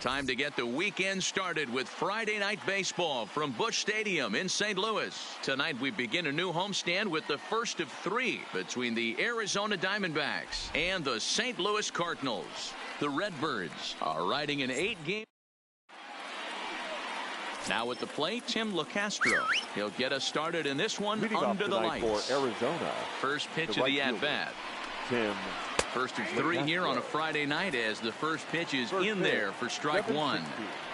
Time to get the weekend started with Friday Night Baseball from Busch Stadium in St. Louis. Tonight we begin a new homestand with the first of 3 between the Arizona Diamondbacks and the St. Louis Cardinals. The Redbirds are riding an 8-game. Now at the plate, Tim LeCastro. He'll get us started in this one under the lights. For Arizona. First pitch of the at-bat. Tim. First of 3 here on a Friday night as the first pitch is in there for strike 1.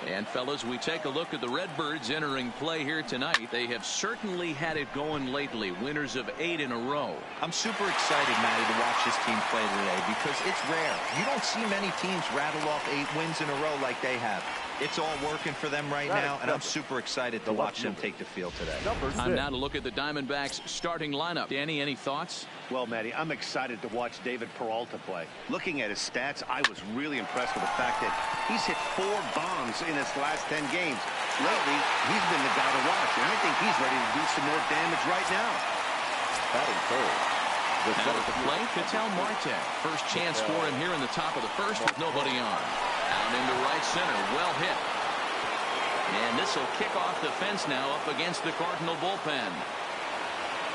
And fellas, we take a look at the Redbirds entering play here tonight. They have certainly had it going lately. Winners of 8 in a row. I'm super excited, Matty, to watch this team play today because it's rare. You don't see many teams rattle off 8 wins in a row like they have. It's all working for them right now, and I'm super excited to watch them take the field today. Time now to look at the Diamondbacks starting lineup. Danny, any thoughts? Well, Matty, I'm excited to watch David Peralta play. Looking at his stats, I was really impressed with the fact that he's hit 4 bombs in his last 10 games. Lately, he's been the guy to watch, and I think he's ready to do some more damage right now. Batting third. Now at the plate, Ketel Marte. First chance for him here in the top of the first with nobody on. Out into right center, well hit. And this will kick off the fence now up against the Cardinal bullpen.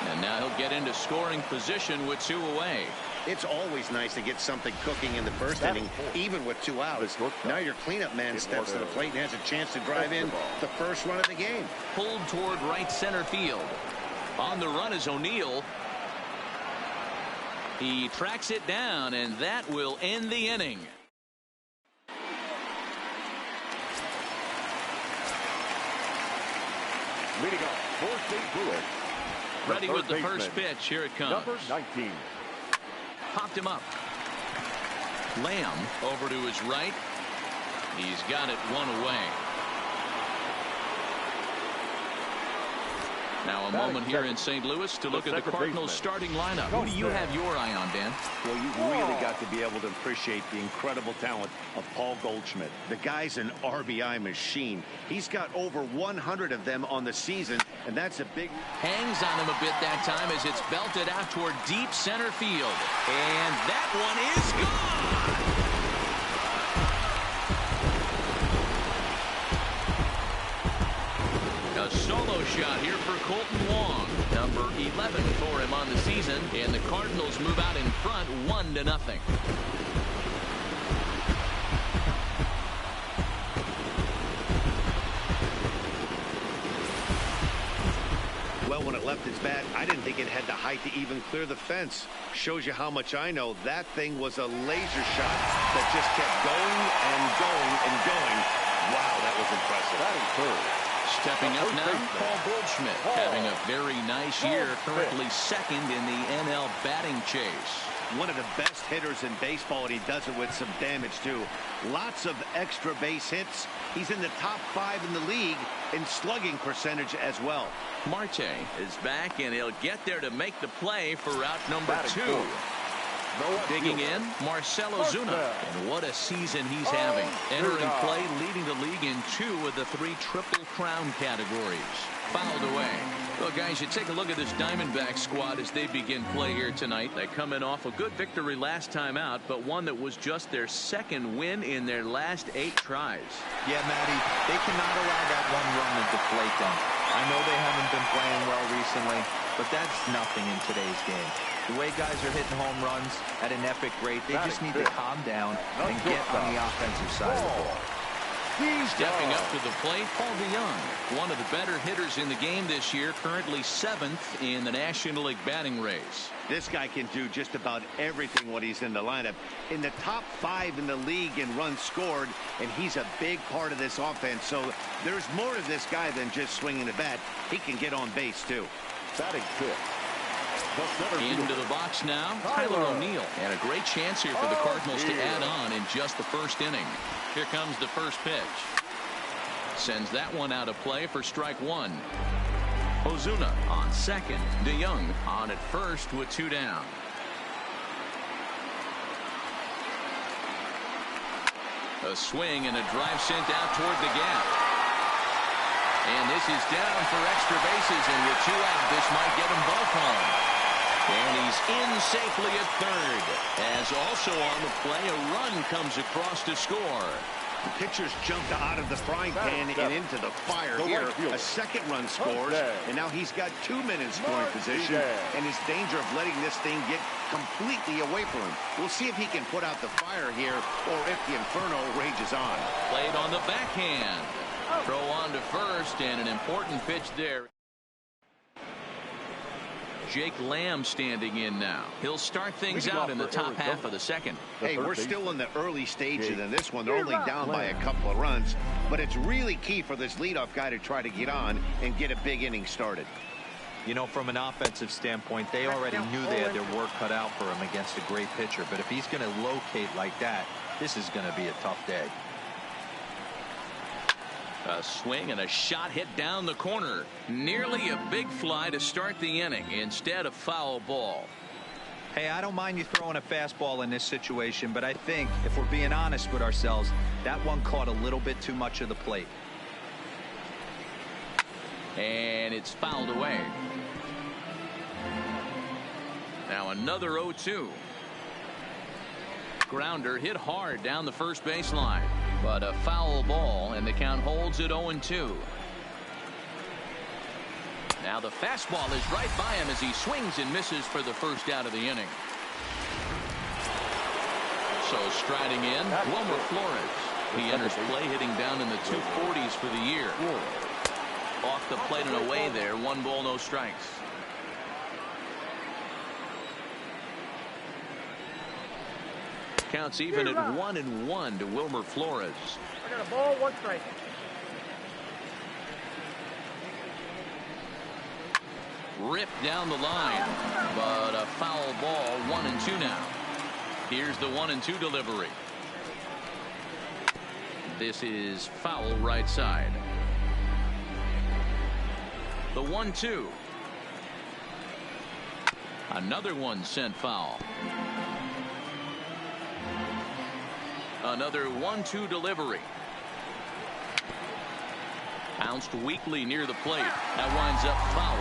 And now he'll get into scoring position with 2 away. It's always nice to get something cooking in the first inning, even with 2 outs. Now your cleanup man steps to the plate and has a chance to drive in the first run of the game. Pulled toward right center field. On the run is O'Neill. He tracks it down, and that will end the inning. Leading off, fourth base Lewis. Ready with the first pitch. Here it comes. Number 19. Popped him up. Lamb over to his right. He's got it 1 away. Now a moment here in St. Louis to look at the Cardinals starting lineup. Who do you have your eye on, Dan? Well, you really got to be able to appreciate the incredible talent of Paul Goldschmidt. The guy's an RBI machine. He's got over 100 of them on the season, and that's a big... Hangs on him a bit that time as it's belted out toward deep center field. And that one is gone! A solo shot here for Colton Wong. Number 11 for him on the season. And the Cardinals move out in front 1-0. Well, when it left its bat, I didn't think it had the height to even clear the fence. Shows you how much I know. That thing was a laser shot that just kept going and going and going. Wow, that was impressive. Batting third. Stepping up now, Paul Goldschmidt, having a very nice year, currently second in the NL batting chase. One of the best hitters in baseball, and he does it with some damage, too. Lots of extra base hits. He's in the top 5 in the league in slugging percentage as well. Marte is back, and he'll get there to make the play for route number 2. Digging in, Marcell Ozuna. And what a season he's having. Entering play, leading the league in 2 of the 3 Triple Crown categories. Fouled away. Well, guys, you take a look at this Diamondback squad as they begin play here tonight. They come in off a good victory last time out, but one that was just their 2nd win in their last 8 tries. Yeah, Matty, they cannot allow that 1 run to deflate them. I know they haven't been playing well recently, but that's nothing in today's game. The way guys are hitting home runs at an epic rate, they just need to calm down and get on the offensive side of the ball. Stepping up to the plate, Paul DeYoung, one of the better hitters in the game this year, currently 7th in the National League batting race. This guy can do just about everything when he's in the lineup. In the top 5 in the league in runs scored, and he's a big part of this offense. So there's more to this guy than just swinging the bat. He can get on base, too. Batting 5th. Into the box now, Tyler O'Neill. And a great chance here for the Cardinals to add on in just the first inning. Here comes the first pitch. Sends that one out of play for strike 1. Ozuna on second. DeYoung on at first with 2 down. A swing and a drive sent out toward the gap. And this is down for extra bases, and with 2 out, this might get them both home. And he's in safely at third. As also on the play, a run comes across to score. Pitchers jumped out of the frying pan and into the fire here. A second run scores, and now he's got 2 men in scoring position, and is danger of letting this thing get completely away from him. We'll see if he can put out the fire here, or if the inferno rages on. Played on the backhand. Throw on to first, and an important pitch there. Jake Lamb standing in now. He'll start things out in the top half of the second. Hey, we're still in the early stages in this one. They're only down by a couple of runs, but it's really key for this leadoff guy to try to get on and get a big inning started. You know, from an offensive standpoint, they already knew they had their work cut out for him against a great pitcher. But if he's going to locate like that, this is going to be a tough day. A swing and a shot hit down the corner. Nearly a big fly to start the inning. Instead, a foul ball. Hey, I don't mind you throwing a fastball in this situation, but I think if we're being honest with ourselves, that one caught a little bit too much of the plate. And it's fouled away. Now another 0-2. Grounder hit hard down the first baseline, but a foul ball, and the count holds at 0-2. Now the fastball is right by him as he swings and misses for the first out of the inning. So striding in, Wilmer Flores. He enters play hitting down in the 240s for the year. Off the plate and away there. 1 ball, no strikes. Counts even at 1-1 to Wilmer Flores. I got a ball, 1 strike. Ripped down the line, but a foul ball. 1-2 now. Here's the 1-2 delivery. This is foul right side. The 1-2. Another one sent foul. Another 1-2 delivery. Bounced weakly near the plate. That winds up foul.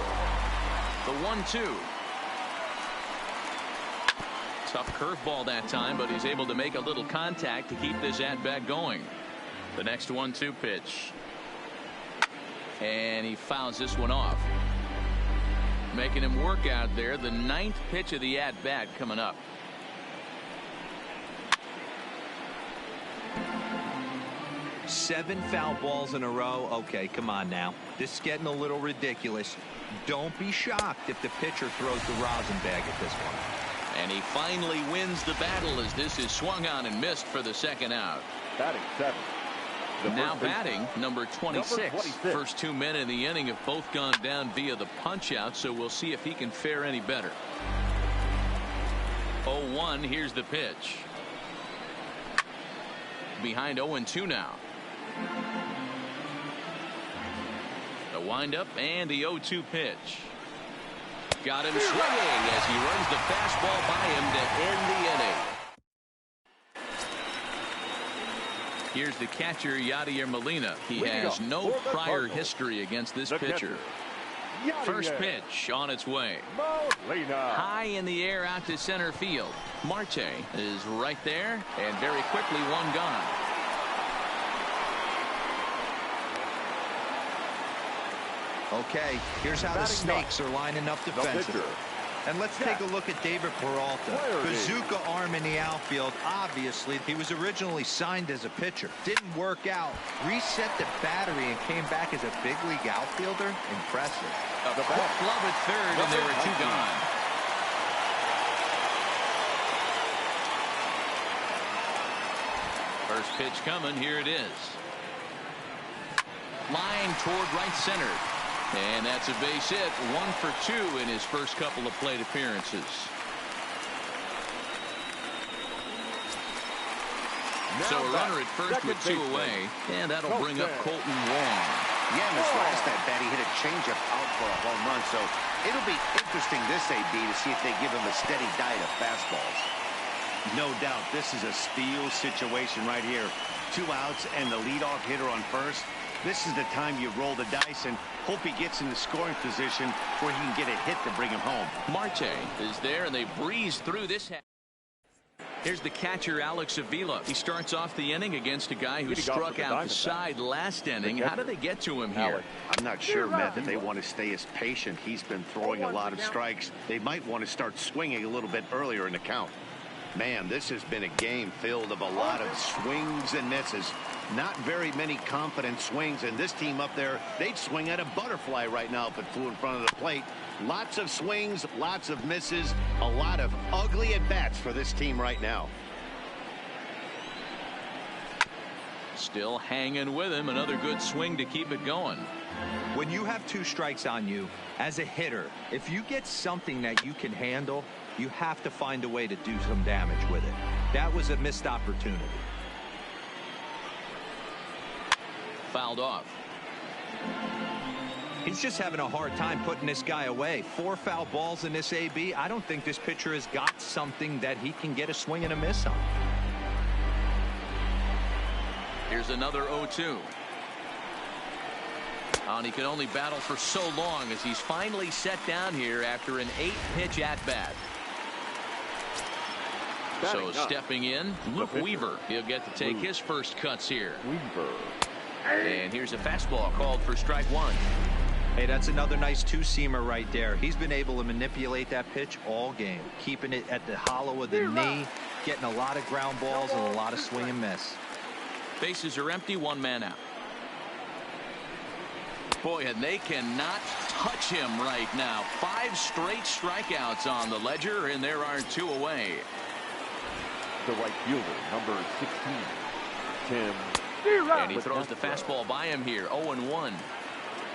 The 1-2. Tough curveball that time, but he's able to make a little contact to keep this at-bat going. The next 1-2 pitch. And he fouls this one off. Making him work out there. The 9th pitch of the at-bat coming up. Seven foul balls in a row. Okay, come on now. This is getting a little ridiculous. Don't be shocked if the pitcher throws the rosin bag at this one. And he finally wins the battle as this is swung on and missed for the second out. Batting 7. Now batting number 26. First 2 men in the inning have both gone down via the punch out, so we'll see if he can fare any better. 0-1. Here's the pitch. Behind 0-2 now. The windup and the 0-2 pitch. Got him swinging as he runs the fastball by him to end the inning. Here's the catcher, Yadier Molina. He has no prior history against this pitcher. First pitch on its way. High in the air out to center field. Marte is right there, and very quickly one gone. Okay, here's how the Snakes are lining up defensively. And let's take a look at David Peralta. Bazooka arm in the outfield. Obviously, he was originally signed as a pitcher. Didn't work out. Reset the battery and came back as a big league outfielder. Impressive. A quick glove at third, and there were 2 gone. First pitch coming. Here it is. Line toward right center. And that's a base hit. 1 for 2 in his first couple of plate appearances. So a runner at first with 2 away. And that'll bring up Colton Wong. Yeah, in this last at-bat, he hit a changeup out for a home run. So it'll be interesting this AB to see if they give him a steady diet of fastballs. No doubt, this is a steal situation right here. 2 outs and the leadoff hitter on first. This is the time you roll the dice and hope he gets in the scoring position where he can get a hit to bring him home. Marte is there, and they breeze through this. Here's the catcher, Alex Avila. He starts off the inning against a guy who struck out the side last inning. How did they get to him here? I'm not sure, Matt, that they want to stay as patient. He's been throwing a lot of strikes. They might want to start swinging a little bit earlier in the count. Man, this has been a game filled of a lot of swings and misses. Not very many confident swings, and this team up there, they'd swing at a butterfly right now if it flew in front of the plate. Lots of swings, lots of misses, a lot of ugly at-bats for this team right now. Still hanging with him. Another good swing to keep it going. When you have 2 strikes on you, as a hitter, if you get something that you can handle, you have to find a way to do some damage with it. That was a missed opportunity. Fouled off. He's just having a hard time putting this guy away. 4 foul balls in this AB. I don't think this pitcher has got something that he can get a swing and a miss on. Here's another 0-2. And he can only battle for so long as he's finally set down here after an 8-pitch at-bat. So stepping in, Luke Weaver. He'll get to take his first cuts here. And here's a fastball called for strike 1. Hey, that's another nice 2-seamer right there. He's been able to manipulate that pitch all game, keeping it at the hollow of the knee, getting a lot of ground balls and a lot of swing and miss. Bases are empty, 1 man out. Boy, and they cannot touch him right now. 5 straight strikeouts on the ledger, and there are 2 away. The right fielder, number 16, Tim. And he throws the fastball by him here, 0-1.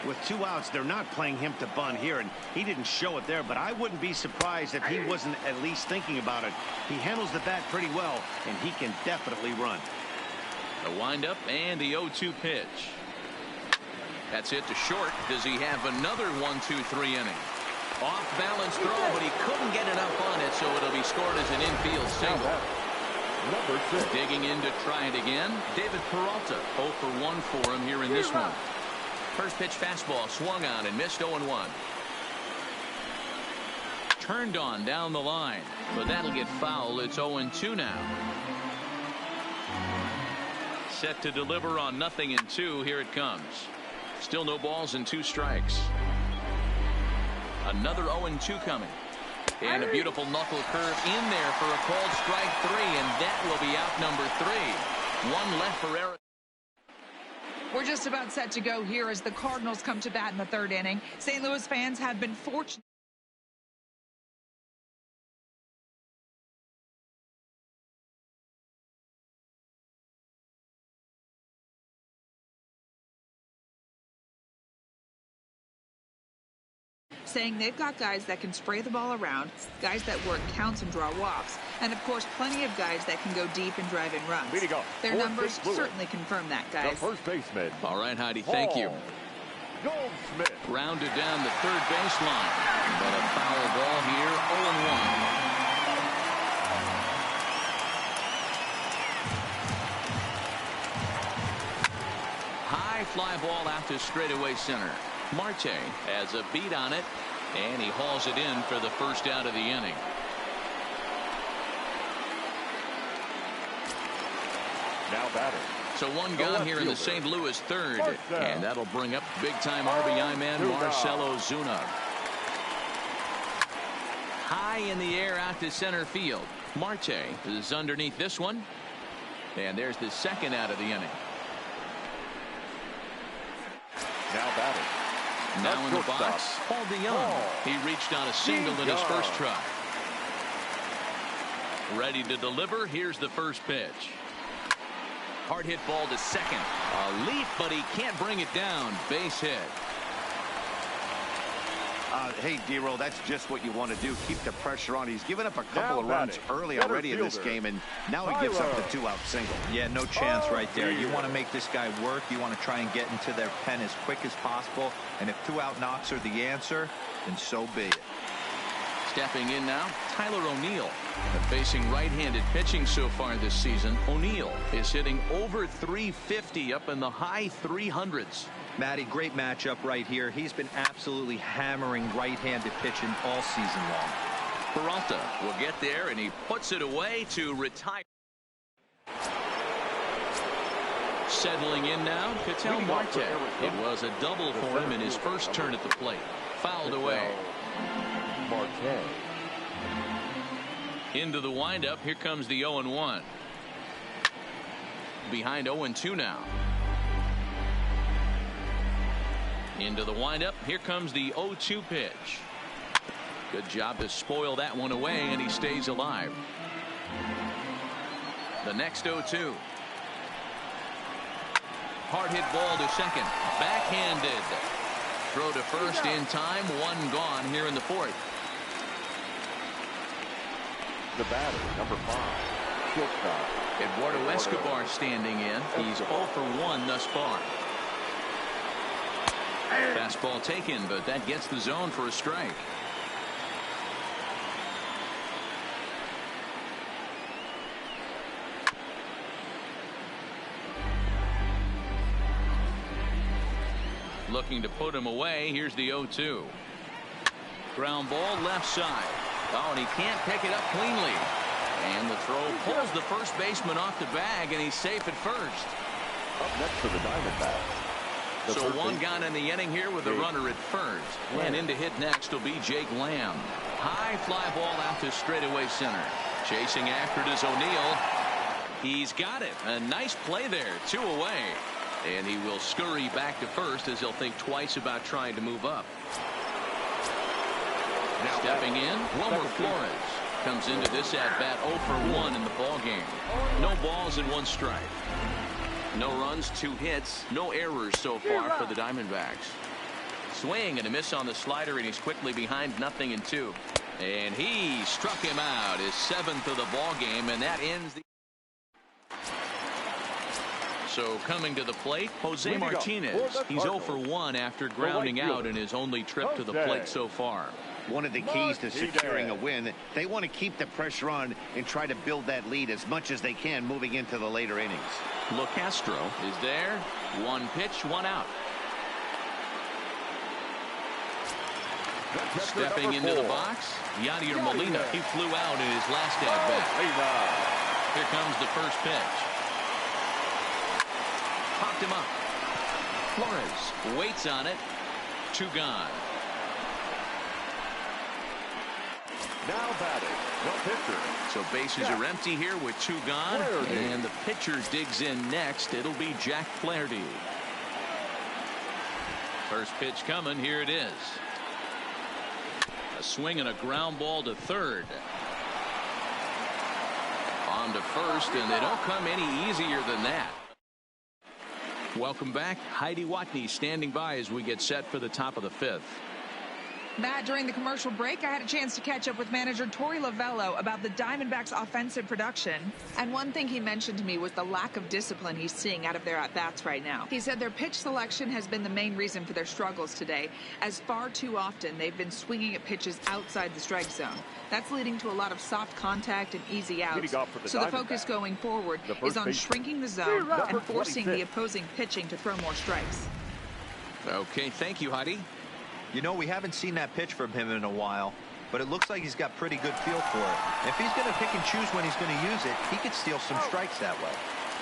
With 2 outs, they're not playing him to bunt here, and he didn't show it there, but I wouldn't be surprised if he wasn't at least thinking about it. He handles the bat pretty well, and he can definitely run. The windup and the 0-2 pitch. That's it to short. Does he have another 1-2-3 inning? Off balance throw, but he couldn't get enough on it, so it'll be scored as an infield single. Number 6. Digging in to try it again, David Peralta. 0 for 1 for him here in this one. First pitch fastball swung on and missed, 0-1. Turned on down the line, but that'll get foul. It's 0-2 now. Set to deliver on 0-2. Here it comes. Still no balls and 2 strikes. Another 0-2 coming. And a beautiful knuckle curve in there for a called strike 3, and that will be out number 3. 1 left for Arizona. We're just about set to go here as the Cardinals come to bat in the 3rd inning. St. Louis fans have been fortunate. Saying they've got guys that can spray the ball around, guys that work counts and draw walks, and of course plenty of guys that can go deep and drive in runs. Their numbers certainly confirm that, guys. The first baseman. All right, Heidi, thank you. Goldsmith. Grounded down the 3rd baseline, but a foul ball here, 0-1. High fly ball out to straightaway center. Marte has a beat on it, and he hauls it in for the first out of the inning. Now batting. So 1 gone here in the St. Louis 3rd, and that'll bring up big-time RBI man Marcell Ozuna. High in the air out to center field. Marte is underneath this one, and there's the 2nd out of the inning. Now batting. Now in the box, Paul DeYoung. He reached on a single in his first try. Ready to deliver. Here's the first pitch. Hard hit ball to second. A leap, but he can't bring it down. Base hit. Hey, D-Roll, that's just what you want to do. Keep the pressure on. He's given up a couple of runs early already in this game, and now he gives up the 2-out single. Yeah, no chance right there. You want to make this guy work. You want to try and get into their pen as quick as possible. And if 2-out knocks are the answer, then so be it. Stepping in now, Tyler O'Neill. Facing right-handed pitching so far this season, O'Neill is hitting over 350 up in the high 300s. Matty, great matchup right here. He's been absolutely hammering right-handed pitching all season long. Peralta will get there, and he puts it away to retire. Settling in now, Ketel Marte. It was a double for him in his first turn at the plate. Fouled away. Marte. Into the windup. Here comes the 0-1. Behind 0-2 now. Into the windup. Here comes the 0-2 pitch. Good job to spoil that one away, and he stays alive. The next 0-2. Hard hit ball to second. Backhanded. Throw to first in time. One gone here in the fourth. The batter, number 5. Shortstop. Eduardo Escobar standing in. He's 0 for 1 thus far. Fastball taken, but that gets the zone for a strike. Looking to put him away. Here's the 0-2. Ground ball left side. Oh, and he can't pick it up cleanly. And the throw pulls the first baseman off the bag, and he's safe at first. Up next for the Diamondbacks. So one gone in the inning here with a runner at first. And in to hit next will be Jake Lamb. High fly ball out to straightaway center. Chasing after it is O'Neill. He's got it. A nice play there. 2 away. And he will scurry back to first as he'll think twice about trying to move up. Now stepping in, Wilmer Flores comes into this at-bat 0 for 1 in the ballgame. No balls and 1 strike. No runs, 2 hits, no errors so far for the Diamondbacks. Swing and a miss on the slider, and he's quickly behind 0-2. And he struck him out, his 7th of the ballgame, and that ends the. So coming to the plate, Jose Martinez. He's 0 for 1 after grounding out in his only trip to the plate so far. One of the keys to securing a win, they want to keep the pressure on and try to build that lead as much as they can moving into the later innings. LeCastro is there. 1 pitch, 1 out. Stepping into the box, Yadier Molina. He flew out in his last at-bat. Here comes the first pitch. Popped him up. Flores waits on it. 2 gone. Now batting, no pitcher. So bases are empty here with 2 gone. And the pitcher digs in next. It'll be Jack Flaherty. First pitch coming. Here it is. A swing and a ground ball to third. On to first, and they don't come any easier than that. Welcome back. Heidi Watney standing by as we get set for the top of the 5th. Matt, during the commercial break, I had a chance to catch up with manager Torey Lovello about the Diamondbacks' offensive production. And one thing he mentioned to me was the lack of discipline he's seeing out of their at-bats right now. He said their pitch selection has been the main reason for their struggles today, as far too often they've been swinging at pitches outside the strike zone. That's leading to a lot of soft contact and easy outs. So the focus going forward is on shrinking the zone and forcing the opposing pitching to throw more strikes. Okay, thank you, Heidi. You know, we haven't seen that pitch from him in a while, but it looks like he's got pretty good feel for it. If he's going to pick and choose when he's going to use it, he could steal some strikes that way.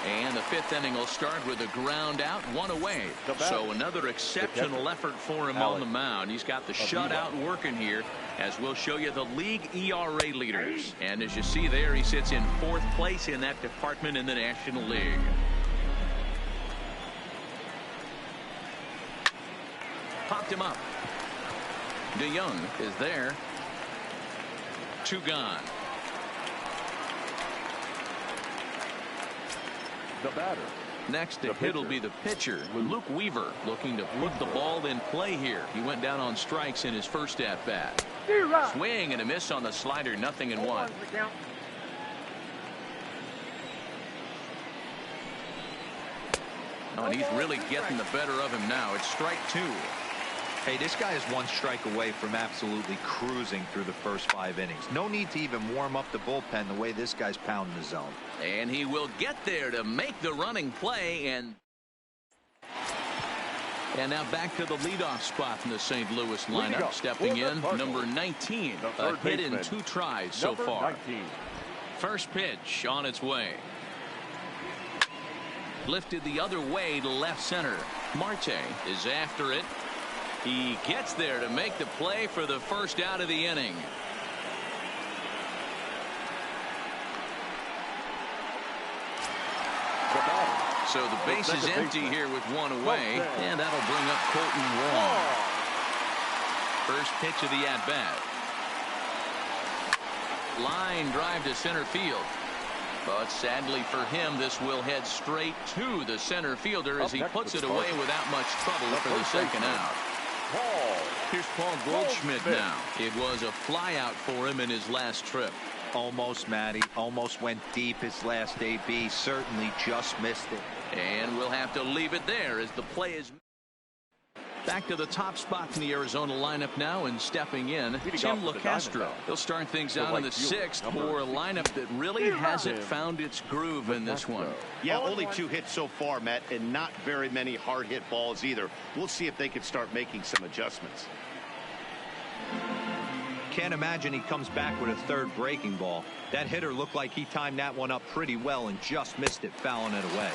And the 5th inning will start with a ground out, 1 away. So another exceptional effort for him on the mound. He's got the shutout working here, as we'll show you the league ERA leaders. And as you see there, he sits in 4th place in that department in the National League. Popped him up. DeYoung is there. 2 gone. The batter. Next to hit will be the pitcher, Luke Weaver, looking to put the ball in play here. He went down on strikes in his first at-bat. Swing and a miss on the slider, 0-1. Oh, and he's really getting the better of him now. It's strike 2. Hey, this guy is 1 strike away from absolutely cruising through the first 5 innings. No need to even warm up the bullpen the way this guy's pounding the zone. And he will get there to make the running play. And And now back to the leadoff spot in the St. Louis lineup. Stepping in, number 19. A hit in 2 tries so far. 19. First pitch on its way. Lifted the other way to left center. Marte is after it. He gets there to make the play for the first out of the inning. So the base is empty here with 1 away, and that'll bring up Colton Wong. First pitch of the at-bat. Line drive to center field. But sadly for him, this will head straight to the center fielder as he puts it away without much trouble for the second out. Here's Paul Goldschmidt now. It was a flyout for him in his last trip. Almost, Matty. Almost went deep his last AB. Certainly just missed it. And we'll have to leave it there as the play is back to the top spot in the Arizona lineup now, and stepping in, Tim LeCastro. He'll start things out in the 6th for a lineup that really hasn't found its groove in this one. Yeah, only 2 hits so far, Matt, and not very many hard hit balls either. We'll see if they can start making some adjustments. Can't imagine he comes back with a 3rd breaking ball. That hitter looked like he timed that one up pretty well and just missed it, fouling it away.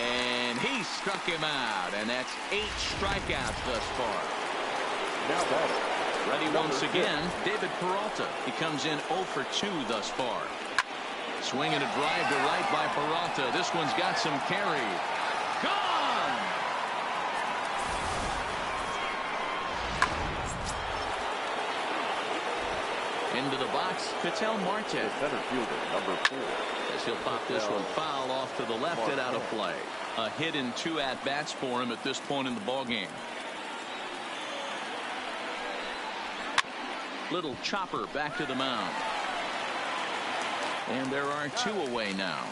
And he struck him out, and that's 8 strikeouts thus far. Now batting. Ready once again, David Peralta. He comes in 0 for 2 thus far. Swinging a drive to right by Peralta. This one's got some carry. Gone! Into the box, Ketel Marte. Center fielder, number 4. As he'll pop this one foul off to the left and out of play. A hit in 2 at-bats for him at this point in the ballgame. Little chopper back to the mound. And there are 2 away now.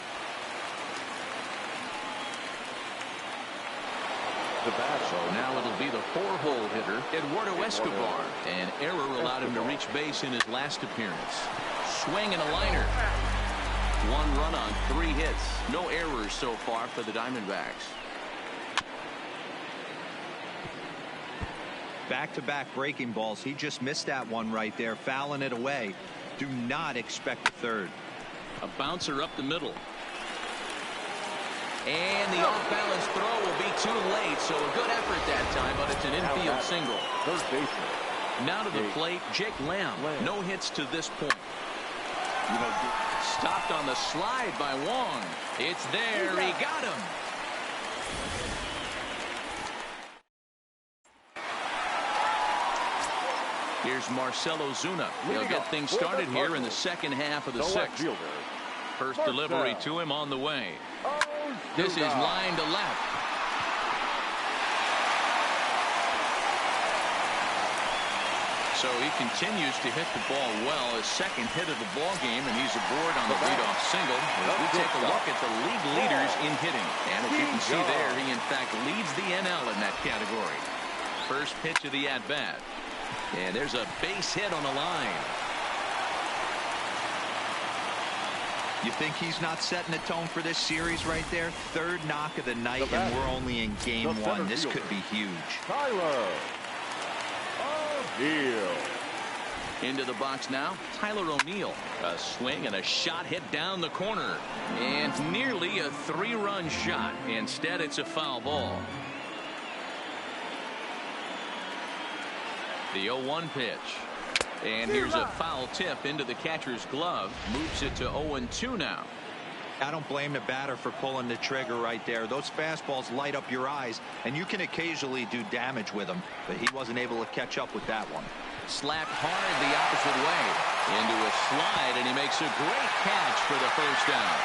So now it'll be the 4-hole hitter, Eduardo Escobar. An error allowed him to reach base in his last appearance. Swing and a liner. 1 run on 3 hits. No errors so far for the Diamondbacks. Back-to-back breaking balls. He just missed that one right there, fouling it away. Do not expect a 3rd. A bouncer up the middle. And the off-balance throw will be too late, so a good effort that time, but it's an infield single. Third baseman. Now to the plate, Jake Lamb. No hits to this point. Stopped on the slide by Wong. It's there. He got him. Here's Marcell Ozuna. He'll get things started here in the second half of the 6th. First delivery to him on the way. This is line to left. So he continues to hit the ball well. His 2nd hit of the ball game, and he's aboard on the leadoff single. As we take a look at the league leaders in hitting. And as you can see there, he in fact leads the NL in that category. First pitch of the at-bat. And there's a base hit on the line. You think he's not setting the tone for this series right there? 3rd knock of the night, and we're only in game 1. This could be huge. Tyler O'Neill. Into the box now, Tyler O'Neill. A swing and a shot hit down the corner. And nearly a 3-run shot. Instead, it's a foul ball. The 0-1 pitch. And here's a foul tip into the catcher's glove. Moves it to 0-2 now. I don't blame the batter for pulling the trigger right there. Those fastballs light up your eyes, and you can occasionally do damage with them, but he wasn't able to catch up with that one. Slapped hard the opposite way. Into a slide, and he makes a great catch for the first down.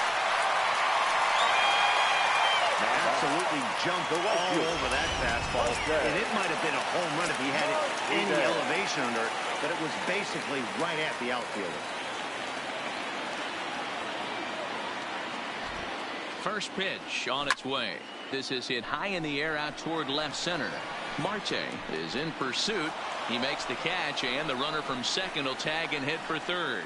Absolutely jumped all over that fastball. And it might have been a home run if he had it any elevation under it, but it was basically right at the outfielder. First pitch on its way. This is hit high in the air out toward left center. Marte is in pursuit. He makes the catch, and the runner from 2nd will tag and hit for 3rd.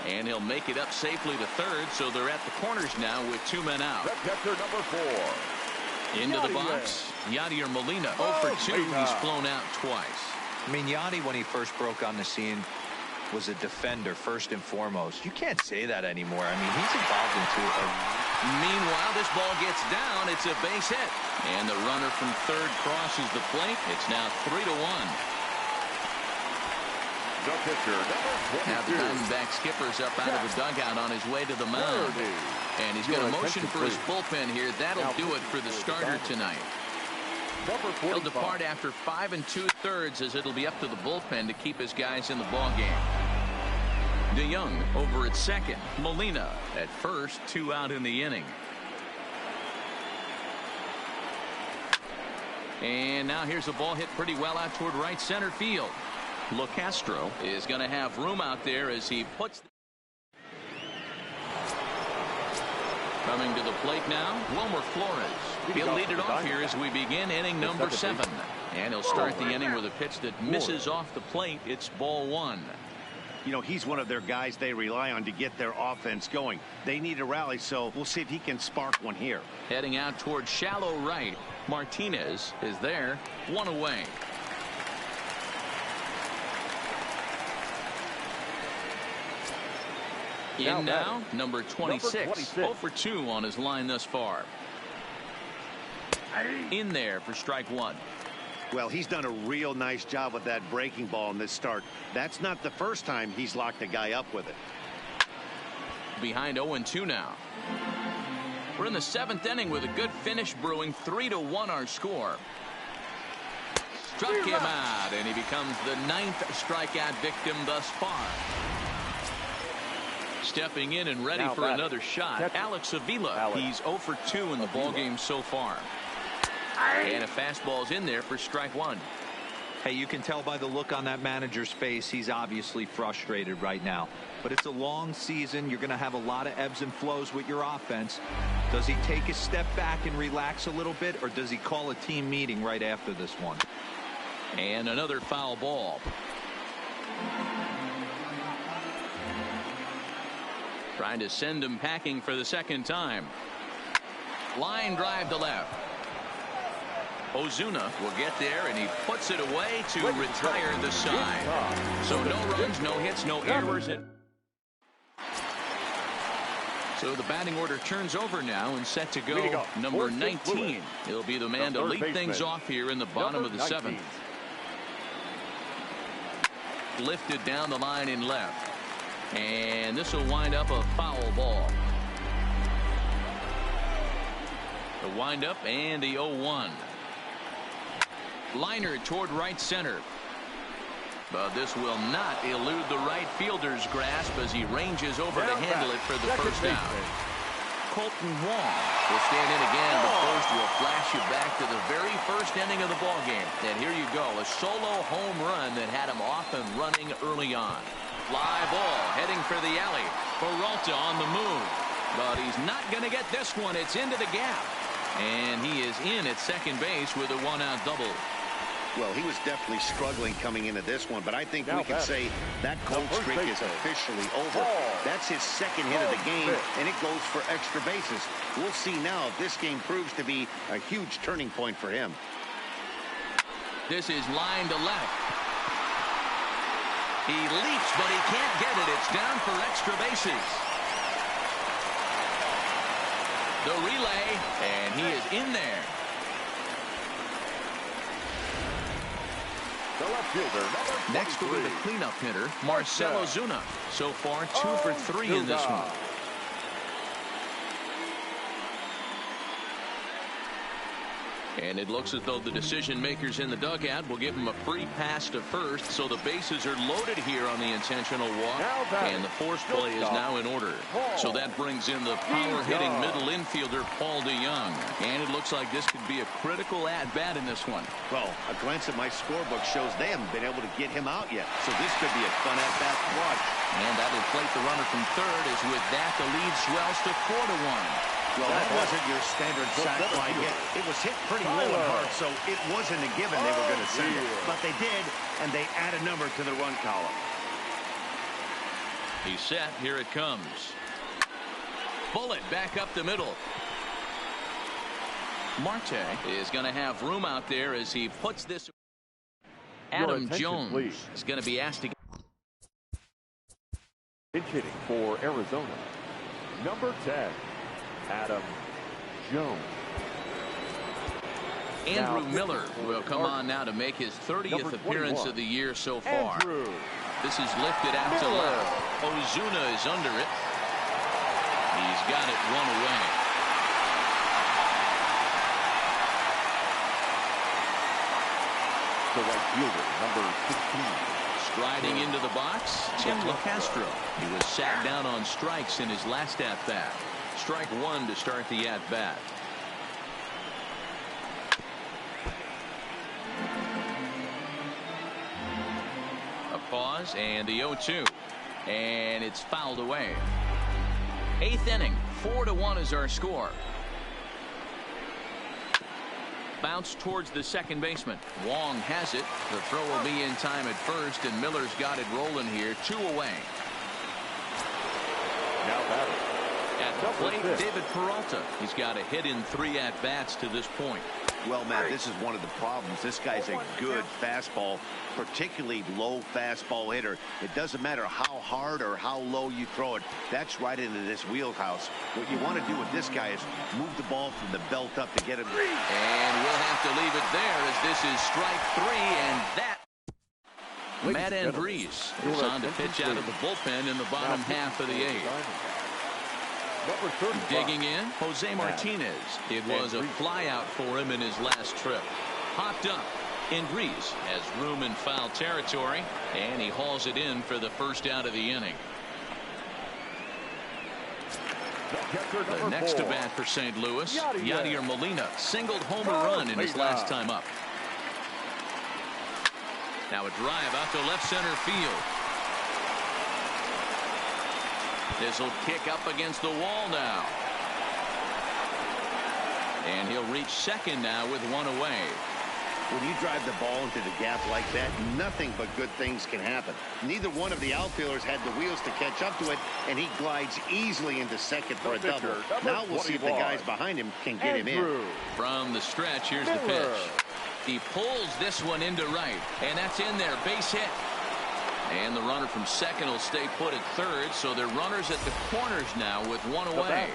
And he'll make it up safely to 3rd, so they're at the corners now with 2 men out. Catcher number 4. Into the box, Yadier Molina 0 for 2. He's flown out twice. I mean, Yadi, when he first broke on the scene, was a defender first and foremost. You can't say that anymore. I mean, he's evolved into a... Meanwhile, this ball gets down. It's a base hit. And the runner from third crosses the plate. It's now 3-1. The pitcher, Now the Diamondback skipper's up out of the dugout on his way to the mound. And he's going to motion for his bullpen here. That'll do it for the starter tonight. He'll depart after 5 2/3 as it'll be up to the bullpen to keep his guys in the ball game. DeYoung over at second. Molina at first. 2 out in the inning. And now here's a ball hit pretty well out toward right center field. LoCastro is going to have room out there as he puts. Coming to the plate now, Wilmer Flores. He'll lead it off here as we begin inning number 7. And he'll start the inning with a pitch that misses off the plate. It's ball 1. You know, he's one of their guys they rely on to get their offense going. They need a rally, so we'll see if he can spark one here. Heading out towards shallow right. Martinez is there. 1 away. In now, number 26. 0 for 2 on his line thus far. In there for strike 1. Well, he's done a real nice job with that breaking ball in this start. That's not the first time he's locked a guy up with it. Behind 0-2 now. We're in the 7th inning with a good finish brewing. 3-1 our score. Struck him out, and he becomes the 9th strikeout victim thus far. Stepping in and ready for another shot. Alex Avila. He's 0 for 2 in the ballgame so far. And a fastball's in there for strike 1. Hey, you can tell by the look on that manager's face, he's obviously frustrated right now. But it's a long season. You're going to have a lot of ebbs and flows with your offense. Does he take a step back and relax a little bit, or does he call a team meeting right after this one? And another foul ball. Trying to send him packing for the 2nd time. Line drive to left. Ozuna will get there, and he puts it away to retire the side. So no runs, no hits, no errors. So the batting order turns over now and set to go. Number 19. He'll be the man to lead things off here in the bottom of the 7th. Lifted down the line in left. And this will wind up a foul ball. The windup and the 0-1. Liner toward right center. But this will not elude the right fielder's grasp as he ranges over to handle it for the first down. Colton Wong will stand in again. The first will flash you back to the very first inning of the ballgame. And here you go, a solo home run that had him off and running early on. Fly ball heading for the alley. Peralta on the move. But he's not going to get this one. It's into the gap. And he is in at second base with a 1-out double. Well, he was definitely struggling coming into this one, but I think we can say that cold streak is officially over. That's his 2nd hit of the game, and it goes for extra bases. We'll see now if this game proves to be a huge turning point for him. This is line to left. He leaps, but he can't get it. It's down for extra bases. The relay, and he is in there. The left fielder, Next will be the cleanup hitter, Marcell Ozuna. So far, 2 for 3 in this one. And it looks as though the decision makers in the dugout will give him a free pass to first, so the bases are loaded here on the intentional walk, and the force play is now in order. So that brings in the power-hitting middle infielder, Paul DeYoung. And it looks like this could be a critical at-bat in this one. Well, a glance at my scorebook shows they haven't been able to get him out yet, so this could be a fun at-bat to watch. And that'll plate the runner from third, as with that, the lead swells to 4-1. Well, that wasn't your standard sac fly hit. It was hit pretty low and hard, so it wasn't a given they were going to send it. But they did, and they add a number to the run column. He's set. Here it comes. Bullet back up the middle. Marte is going to have room out there as he puts this. Adam Jones please. is going to be asked to get. Pinch hitting for Arizona, number 10, Adam Jones. Andrew Miller will come on now to make his 30th appearance of the year so far. This is lifted out to left. Ozuna is under it. He's got it one away. The right fielder, number 16. Striding into the box, Tim LeCastro. He was sat down on strikes in his last at-bat. Strike one to start the at-bat. A pause and the 0-2. And it's fouled away. 8th inning, 4-1 is our score. Bounce towards the second baseman. Wong has it. The throw will be in time at first, and Miller's got it rolling here. 2 away. Now batting. At the plate, David Peralta. He's got a hit in 3 at-bats to this point. Well, Matt, this is one of the problems. This guy's a good fastball, particularly low fastball hitter. It doesn't matter how hard or how low you throw it. That's right into this wheelhouse. What you want to do with this guy is move the ball from the belt up to get him. And we'll have to leave it there as this is strike 3, and that. Matt Andrees is on to pitch out of the bullpen in the bottom half of the 8th. Digging in, Jose Martinez. It was a flyout for him in his last trip. Hopped up. Andrees has room in foul territory, and he hauls it in for the first out of the inning. The next to bat for St. Louis, Yadier Molina singled home a run in his last time up. Now a drive out to left center field. This will kick up against the wall now. And he'll reach second now with 1 away. When you drive the ball into the gap like that, nothing but good things can happen. Neither one of the outfielders had the wheels to catch up to it, and he glides easily into second for a double. Now we'll see if the guys behind him can get him in. From the stretch, here's the pitch. He pulls this one into right, and that's in there. Base hit. And the runner from second will stay put at third, so they're runners at the corners now with 1 away.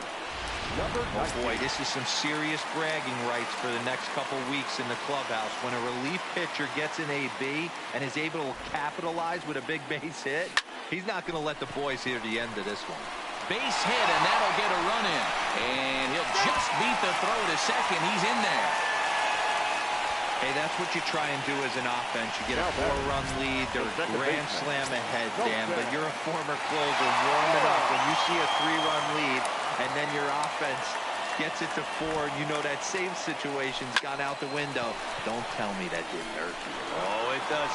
Oh boy, this is some serious bragging rights for the next couple weeks in the clubhouse. When a relief pitcher gets an AB and is able to capitalize with a big base hit, he's not going to let the boys hear the end of this one. Base hit, and that'll get a run in. And he'll just beat the throw to second. He's in there. Hey, that's what you try and do as an offense. You get a 4-run lead, they're grand slam ahead, Dan, but you're a former closer. Warm it up. When you see a 3-run lead and then your offense gets it to 4, and you know that save situation's gone out the window. Don't tell me that didn't hurt you. Oh, it does.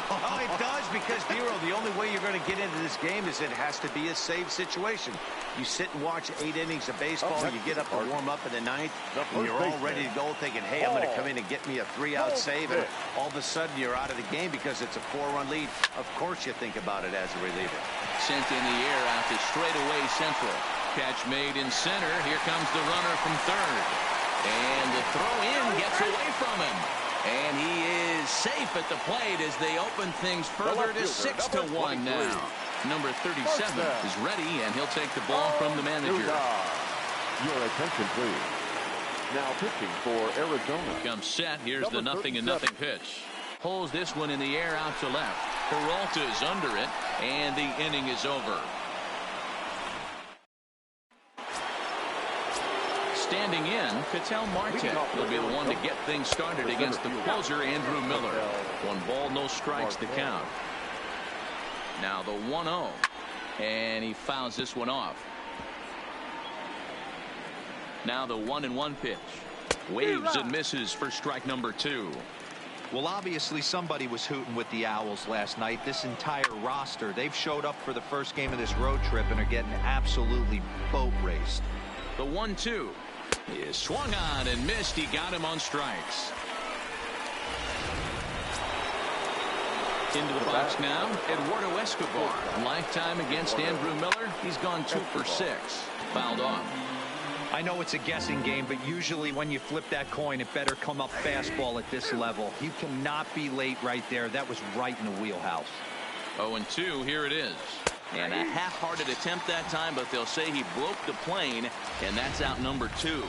Oh, it does, because, Bureau, the only way you're going to get into this game is it has to be a save situation. You sit and watch 8 innings of baseball, you get up to warm up in the 9th, and you're all ready to go thinking, hey, I'm going to come in and get me a 3-out save, and all of a sudden you're out of the game because it's a 4-run lead. Of course you think about it as a reliever. Sent in the air out to straightaway central. Catch made in center. Here comes the runner from third. And the throw in gets away from him. And he is safe at the plate as they open things further to 6-1 now. Number 37 is ready, and he'll take the ball from the manager. Your attention, please. Now pitching for Arizona. Comes set. Here's the 0-0 pitch. Pulls this one in the air out to left. Peralta is under it, and the inning is over. Standing in, Ketel Marte will be the one to get things started against the closer, Andrew Miller. 1 ball, no strikes to count. Now the 1-0, and he fouls this one off. Now the 1-1 pitch. Waves and misses for strike number 2. Well, obviously somebody was hooting with the Owls last night. This entire roster, they've showed up for the first game of this road trip and are getting absolutely boat raced. The 1-2 is swung on and missed. He got him on strikes. Into the box now, Eduardo Escobar. Lifetime against Andrew Miller. He's gone 2 for 6. Fouled off. I know it's a guessing game, but usually when you flip that coin, it better come up fastball at this level. You cannot be late right there. That was right in the wheelhouse. 0-2, here it is. And a half-hearted attempt that time, but they'll say he broke the plane, and that's out number 2.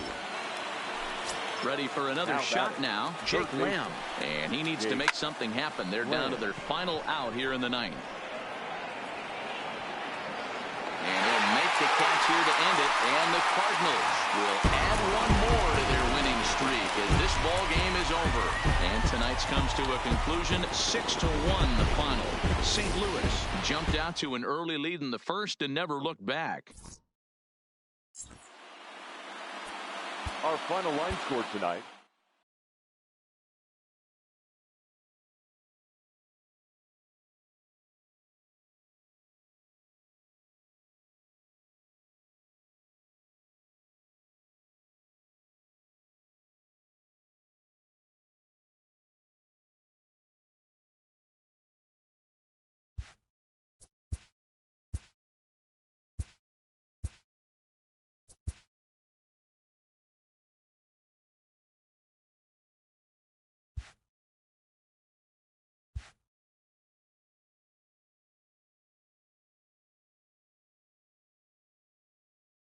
Ready for another shot now, Jake Lamb. And he needs to make something happen. They're down to their final out here in the 9th. And he'll make the catch here to end it, and the Cardinals will add one more to their winning streak as this ball game is over. And tonight's comes to a conclusion, 6-1 the final. St. Louis jumped out to an early lead in the first and never looked back. Our final line score tonight,